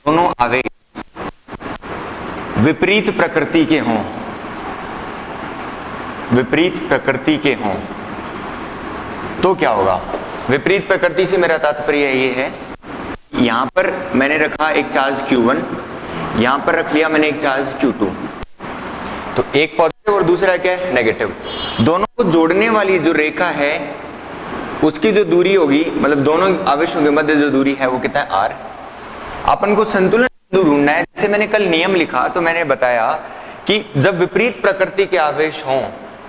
दोनों आवेश विपरीत प्रकृति के हों, विपरीत प्रकृति के हों, तो क्या होगा? विपरीत प्रकृति से मेरा तात्पर्य ये है, यहां पर मैंने रखा एक चार्ज Q1, यहां पर रख लिया मैंने एक चार्ज Q2, तो एक पॉजिटिव और दूसरा क्या है? नेगेटिव। दोनों को जोड़ने वाली जो रेखा है उसकी जो दूरी होगी, मतलब दोनों आवेशों के मध्य जो दूरी है वो कितना है? R। अपन को संतुलन बिंदु ढूंढना है। जैसे मैंने कल नियम लिखा तो मैंने बताया कि जब विपरीत प्रकृति के आवेश हों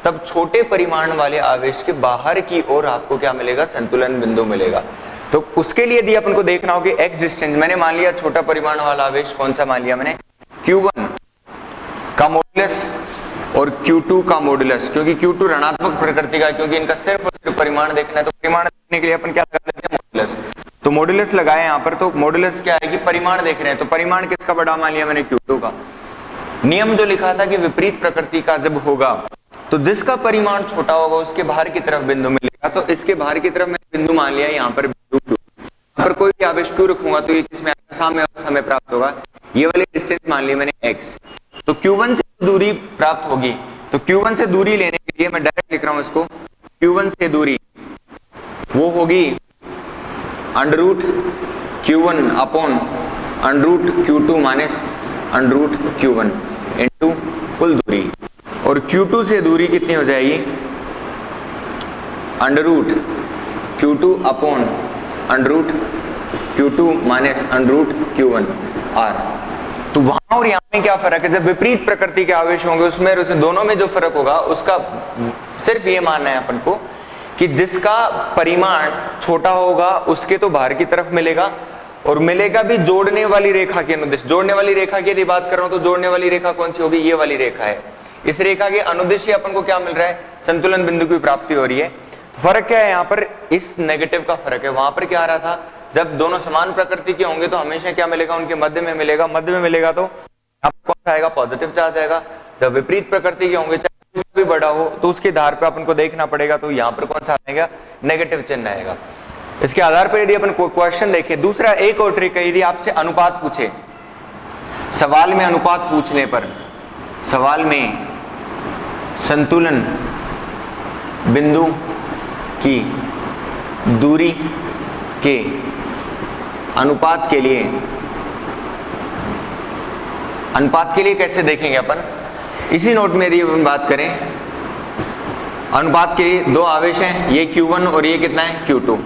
तब छोटे परिमाण वाले आवेश के बाहर की ओर आपको क्या मिलेगा? संतुलन बिंदु मिलेगा। तो उसके लिए यदि अपन को देखना हो कि x डिस्टेंस, मैंने मान लिया छोटा परिमाण वाला आवेश कौन सा मान लिया मैंने? Q1 का मॉडुलस और Q2 का मॉडुलस, क्योंकि Q2 ऋणात्मक प्रकृति का, क्योंकि इनका सिर्फ और सिर्फ परिमाण देखना है, तो परिमाण देखने के लिए अपन क्या कर लेते हैं? मॉडुलस। तो मॉडुलस लगाए यहाँ पर, तो मॉडुलस क्या है कि परिमाण देख रहे हैं, तो परिमाण किसका बड़ा मान लिया मैंने? Q2 का। नियम जो लिखा था कि विपरीत प्रकृति का जब होगा तो जिसका परिमाण छोटा होगा उसके बाहर की तरफ बिंदु मिलेगा, तो इसके बाहर की तरफ मैंने बिंदु मान लिया यहाँ पर बिंदु Q। यहाँ पर कोई भी आवेश Q रखूंगा तो ये किसमें साम्य अवस्था में प्राप्त होगा? ये वाली डिस्टेंस मान ली मैंने x। तो Q1 से दूरी प्राप्त होगी, तो Q1 से दूरी लेने के लिए मैं डायरेक्ट लिख रहा हूं इसको, Q1 से दूरी वो होगी under root Q1 upon under root Q2 minus under root Q1 into कुल दूरी, और Q2 से दूरी कितनी हो जाएगी? Under root Q2 upon under root Q2 minus under root Q1 R। तो वहां और यहाँ में क्या फर्क है? जब विपरीत प्रकृति के आवेश होंगे उसमें और उसमें दोनों में जो फर्क होगा उसका सिर्फ ये मानना है अपन को कि जिसका परिमाण छोटा होगा उसके तो बाहर की तरफ मिलेगा, और मिलेगा भी जोड़ने वाली रेखा के अनुदिश। जोड़ने वाली रेखा की यदि बात कर रहा हूं तो जोड़ने वाली रेखा कौन सी होगी? ये वाली रेखा है। इस रेखा के अनुदिश अपन को क्या मिल रहा है? संतुलन बिंदु की प्राप्ति हो रही है। तो फर्क क्या है यहाँ पर? इस नेगेटिव का फर्क है। वहां पर क्या आ रहा था? जब दोनों समान प्रकृति के होंगे तो हमेशा क्या मिलेगा? उनके मध्य में मिलेगा। मध्य में मिलेगा तो कौन सा आएगा? पॉजिटिव चार्ज आएगा। जब विपरीत प्रकृति के होंगे चाहे भी बड़ा हो तो उसके आधार पर अपन को देखना पड़ेगा, तो यहाँ पर कौन सा आएगा? नेगेटिव चिन्ह आएगा। इसके आधार पर यदि अपन क्वेश्चन देखें, दूसरा एक और ट्रिक है, यदि आपसे अनुपात पूछे, सवाल में अनुपात पूछने पर, सवाल में संतुलन बिंदु की दूरी के अनुपात के लिए, अनुपात के लिए कैसे देखेंगे अपन? इसी नोट में यदि अपन बात करें, अनुपात के लिए दो आवेश हैं, ये Q1 और ये कितना है? Q2।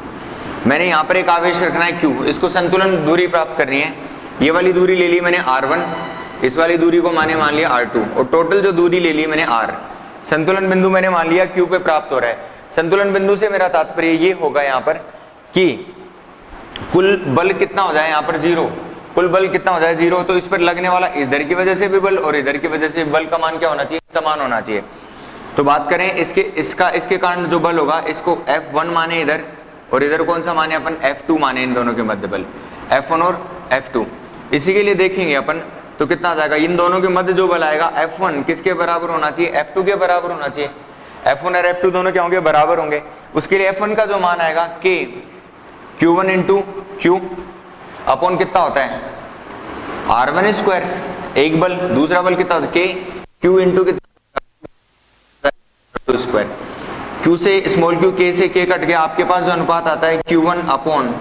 मैंने यहाँ पर एक आवेश रखना है Q, इसको संतुलन दूरी प्राप्त करनी है। ये वाली दूरी ले ली मैंने R1, इस वाली दूरी को मैंने मान लिया R2, और टोटल जो दूरी ले ली मैंने R। संतुलन बिंदु मैंने मान लिया Q पे प्राप्त हो रहा है। संतुलन बिंदु से मेरा तात्पर्य ये होगा यहाँ पर कि कुल बल कितना हो जाए? यहाँ पर 0। कुल बल कितना हो जाए? 0। तो इस पर लगने वाला इधर की वजह से भी बल और इधर की वजह से बल का मान क्या होना चाहिए? समान होना चाहिए। तो बात करें इसके कारण जो बल होगा, इसको F1 माने इधर, और इधर कौन सा माने अपन? F2 माने इन दोनों के मध्य बल, F1 और F2। इसी के लिए देखेंगे अपन तो कितना आ जाएगा? इन दोनों के मध्य जो बल आएगा F1 किसके बराबर होना चाहिए? F2 के बराबर होना चाहिए। F1 और F2 दोनों क्या होंगे? बराबर होंगे। उसके लिए F1 का जो मान आएगा K Q1 into Q upon कितना होता है? R1 स्क्वायर, एक बल, दूसरा बल कितना होता है? K Q इंटू कितना स्क्वायर। Q से स्मॉल q, K से K कट गया, आपके पास जो अनुपात आता है Q1 upon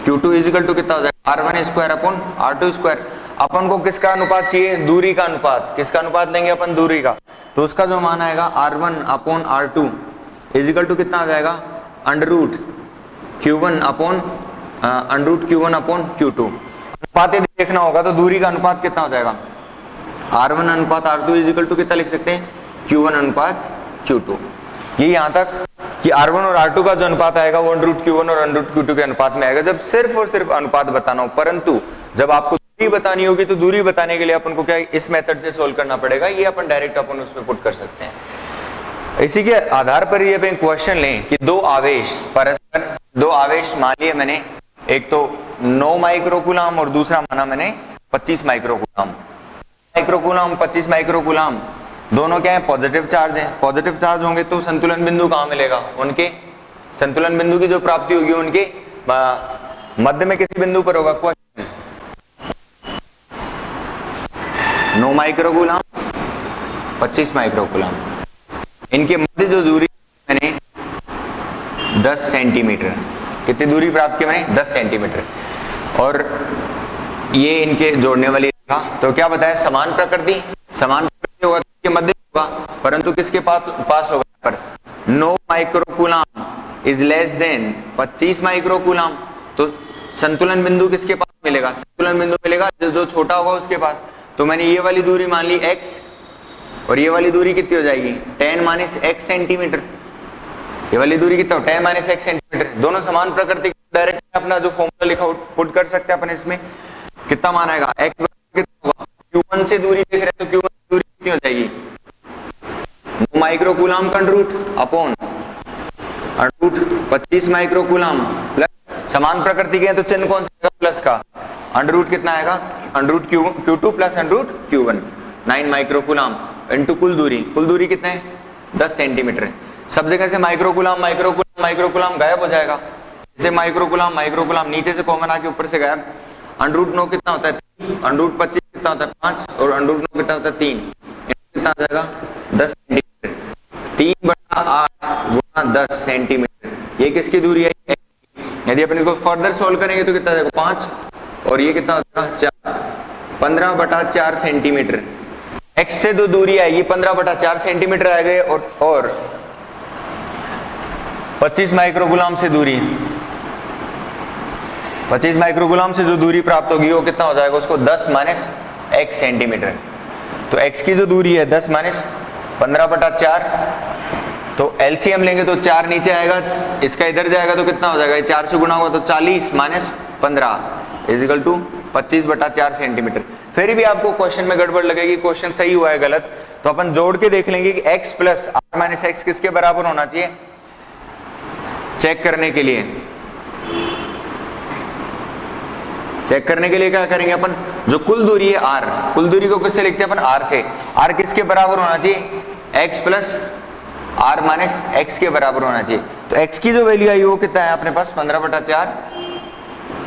Q2 is equal to कितना हो जाएगा? R1 square upon R2 square. अपन को किसका अनुपात चाहिए? दूरी का अनुपात। किसका अनुपात लेंगे अपन? दूरी का। तो उसका जो मान आएगा R1 upon R2 is equal to कितना आ जाएगा? Under root Q1 upon under root Q1 upon Q2। अनुपात यदि देखना होगा तो दूरी का अनुपात कितना हो जाएगा? R1 अनुपात R2 इजिकल टू कितना लिख सकते हैं? Q1 अनुपात Q2। ये यहाँ तक कि R1 और R2 का जो अनुपात आएगा वो अंडर रूट Q1 और अंडर रूट Q2 के अनुपात में आएगा, जब सिर्फ और सिर्फ अनुपात बताना हो। परंतु जब आपको दूरी बतानी होगी तो दूरी बताने के लिए अपन को क्या इस मेथड से सोल्व करना पड़ेगा, ये अपन डायरेक्ट अपन उसमें पुट कर सकते हैं। इसी के आधार पर ये अपन क्वेश्चन लें कि दो आवेश परस्पर, दो आवेश मान लिए मैंने, एक तो 9 माइक्रोकूलम और दूसरा माना मैंने 25 माइक्रोकूलम। 25 माइक्रोकूलम दोनों क्या है? पॉजिटिव चार्ज है। पॉजिटिव चार्ज होंगे तो संतुलन बिंदु कहाँ मिलेगा? उनके संतुलन बिंदु की जो प्राप्ति होगी उनके मध्य में किसी बिंदु पर होगा। Question 9 microcoulomb, 25 microcoulomb. इनके मध्य जो दूरी मैंने 10 सेंटीमीटर, कितनी दूरी प्राप्त की मैंने? 10 सेंटीमीटर। और ये इनके जोड़ने वाली रेखा, तो क्या बताया? समान प्रकृति, समान प्रकृति होगा तो मध्य होगा, परंतु किसके पास होगा? पर 9 microcoulomb is less than 25 microcoulomb, तो संतुलन बिंदु किसके पास मिलेगा? संतुलन बिंदु मिलेगा जो छोटा होगा उसके पास। तो मैंने ये वाली दूरी मान ली x, और ये वाली दूरी कितनी हो जाएगी? 10 - x सेंटीमीटर। ये वाली दूरी कितना? 10 - x सेंटीमीटर। दोनों समान प्रकृति, डायरेक्ट अपना जो फॉर्मूला लिखा पुट कर सकते हैं अपन। इसमें कितना मान आएगा? x कितना होगा? q1 से दूरी देख रहे हैं तो q1 से दूरी कितनी हो जाएगी? 9 माइक्रोकूलम का under root upon under root 25 microcoulomb plus, समान प्रकृति के हैं तो चिन्ह कौन सा? प्लस का। अंडरूट कितना आएगा? Under root q2 plus under root q1, 9 microcoulomb into कुल दूरी कितना है? 10 सेंटीमीटर। सब जगह से माइक्रोकूलम माइक्रोकूलम माइक्रोकूलम गायब हो जाएगा। जैसे माइक्रोकूलम माइक्रोकूलम नीचे से कॉमन आके ऊपर से गायब। अंडरूट 9 कितना होता है? 3। अंडरूट 25 कितना होता है? 5। और अंडरूट 9 कितना होता है? 3। कितना आ जाएगा? 10 सेंटीमीटर। 3/8 गुणा 10 सेंटीमीटर। ये किसकी दूरी है? यदि अपन इसको फर्दर सोल्व करेंगे तो कितना आ जाएगा? 5। और ये कितना होगा? 4। 15/4 सेंटीमीटर। x से जो दूरी आएगी 15/4 सेंटीमीटर आएगा, और 25 माइक्रोकूलम से दूरी, 25 माइक्रोकूलम से जो दूरी प्राप्त होगी वो कितना हो जाएगा? उसको 10 - x सेंटीमीटर। तो x की जो दूरी है 10 - 15/4, तो एलसीएम लेंगे तो 4 नीचे आएगा, इसका इधर जाएगा तो कितना हो जाएगा? 4 से गुणा हुआ तो 40 - 15 इजिकल टू 25/4 सेंटीमीटर। फिर भी आपको क्वेश्चन में गड़बड़ लगेगी, क्वेश्चन सही हुआ है गलत, तो अपन जोड़ के देख लेंगे कि x प्लस r - x किसके बराबर होना चाहिए, चेक करने के लिए। चेक करने के लिए क्या करेंगे अपन? जो कुल दूरी है r, कुल दूरी को किससे लिखते हैं अपन? r से। r किसके बराबर होना चाहिए? x प्लस r - x के बराबर होना चाहिए। तो x की जो वैल्यू आई वो कितना है अपने पास? 15/4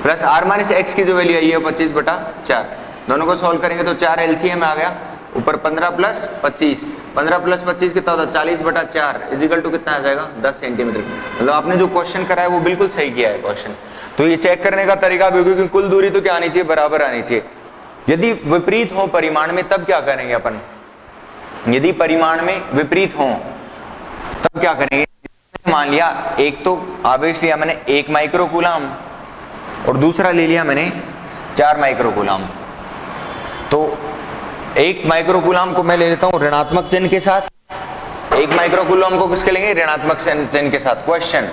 प्लस r - x की जो वैल्यू आई है 25/4। दोनों को सॉल्व करेंगे तो 4 एलसीएम आ गया, ऊपर 15 प्लस 25, 15 प्लस 25 कितना होता है? 40/4 इजिकल टू कितना आ जाएगा? 10 सेंटीमीटर। मतलब आपने जो क्वेश्चन करा है वो बिल्कुल सही किया है क्वेश्चन। तो ये चेक करने का तरीका भी, क्योंकि कुल दूरी तो क्या आनी चाहिए? बराबर आनी चाहिए। यदि विपरीत हो परिमाण में तब क्या करेंगे अपन? यदि परिमाण में विपरीत हो तब क्या करेंगे? मान लिया एक तो आवेश लिया मैंने 1 माइक्रोकूलम और दूसरा ले लिया मैंने 4 माइक्रोकूलम। तो 1 माइक्रोकूलम को मैं ले लेता हूं ऋणात्मक चिन्ह के साथ, 1 माइक्रोकूलम को किसके लेंगे? ऋणात्मक चिन्ह के साथ। क्वेश्चन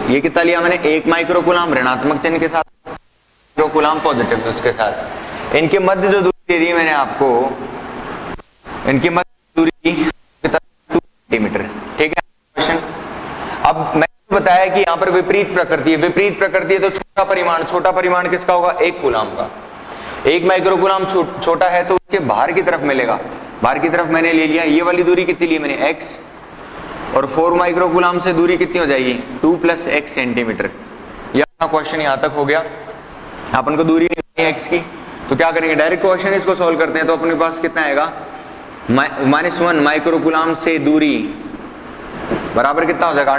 ये कितना लिया मैंने? 1 माइक्रोकूलम ऋणात्मक चिन्ह के साथ, माइक्रोकूलम पॉजिटिव उसके साथ। इनके मध्य जो दूरी दे दी मैंने आपको, इनकी मध्य दूरी कितना? 2 सेंटीमीटर। ठीक है क्वेश्चन। अब मैंने बताया कि यहाँ पर विपरीत प्रकृति है, विपरीत प्रकृति है तो छोटा परिमाण किसका होगा? 1 कूलम का। 1 माइक्रोकूलम छोटा है तो उसके बाहर की तरफ मिलेगा, बाहर की तरफ मैंने ले लिया। ये वाली दूरी कितनी ली मैंने? x, और 4 माइक्रोकूलम से दूरी कितनी हो जाएगी? 2 + x सेंटीमीटर। यह अपना क्वेश्चन यहाँ तक हो गया। अपन को दूरी नहीं x की, तो क्या करेंगे? डायरेक्ट क्वेश्चन इसको सॉल्व करते हैं। तो अपने पास कितना आएगा? -1 माइक्रोकूलम से दूरी बराबर कितना हो जाएगा?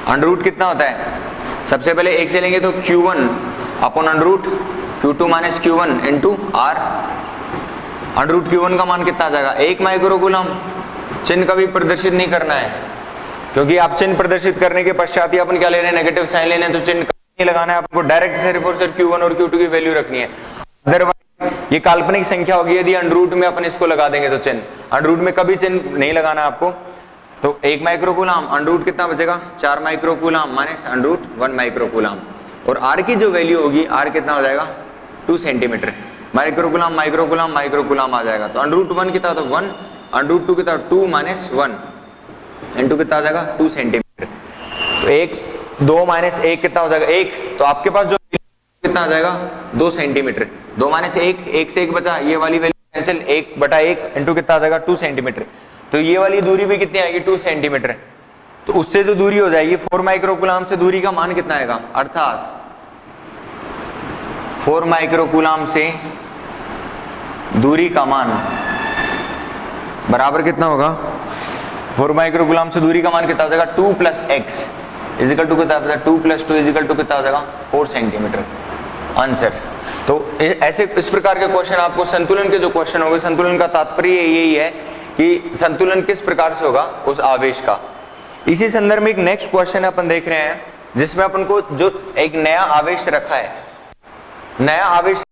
अंडररूट कितना होता है? सबसे पहले 1 से लेंगे तो q1 upon under root q2 - q1 into r। Under root q1 का मान कितना आ जाएगा? 1 माइक्रोकूलम। चिन्ह कभी प्रदर्शित नहीं करना है, क्योंकि आप चिन्ह प्रदर्शित करने के पश्चात ही अपन क्या ले रहे हैं? नेगेटिव साइन ले रहे हैं, तो चिन्ह नहीं लगाना है आपको, डायरेक्ट सिर्फ और सिर्फ q1 और q2 की वैल्यू रखनी है। अदरवाइज ये काल्पनिक संख्या होगी, यदि अंडरूट में अपन इसको लगा देंगे तो चिन्ह, अंडरूट में कभी चिन्ह नहीं लगाना है आपको। तो 1 माइक्रोकूलम अंडरूट कितना बचेगा? 4 माइक्रोकूलम माइनस अंडरूट 1 माइक्रोकूलम, और r की जो वैल्यू होगी r कितना हो जाएगा? 2 सेंटीमीटर। माइक्रोकूलम माइक्रोकूलम माइक्रोकूलम आ जाएगा, तो अंडरूट 1 कितना होता है? 1, अंडरूट 2 कितना? 2 - 1 इंटू कितना आ जाएगा? 2 सेंटीमीटर। तो 1 2 - 1 कितना हो जाएगा? 1। तो आपके पास जो कितना आ जाएगा? 2 सेंटीमीटर। 2 - 1, 1 से 1 बचा, ये वाली वैल्यू कैंसिल, 1/1 इंटू कितना आ जाएगा? 2 सेंटीमीटर। तो ये वाली दूरी भी कितनी आएगी? 2 सेंटीमीटर। तो उससे जो दूरी हो जाएगी 4 माइक्रोकूलम से दूरी का मान कितना आएगा? अर्थात 4 माइक्रोकूलाम से दूरी का मान बराबर कितना होगा? 4 माइक्रोकूलाम से दूरी का मान कितना हो जाएगा? 2 प्लस एक्स इजिकल टू कितना हो जाएगा? 2 प्लस 2 इजिकल टू कितना हो जाएगा? 4 सेंटीमीटर। आंसर। तो ऐसे इस प्रकार के क्वेश्चन आपको संतुलन के जो क्वेश्चन होंगे, संतुलन का तात्पर्य यही है कि संतुलन किस प्रकार से होगा उस आवेश का। इसी संदर्भ में एक नेक्स्ट क्वेश्चन अपन देख रहे हैं जिसमें अपन को जो एक नया आवेश रखा है, नया आवेश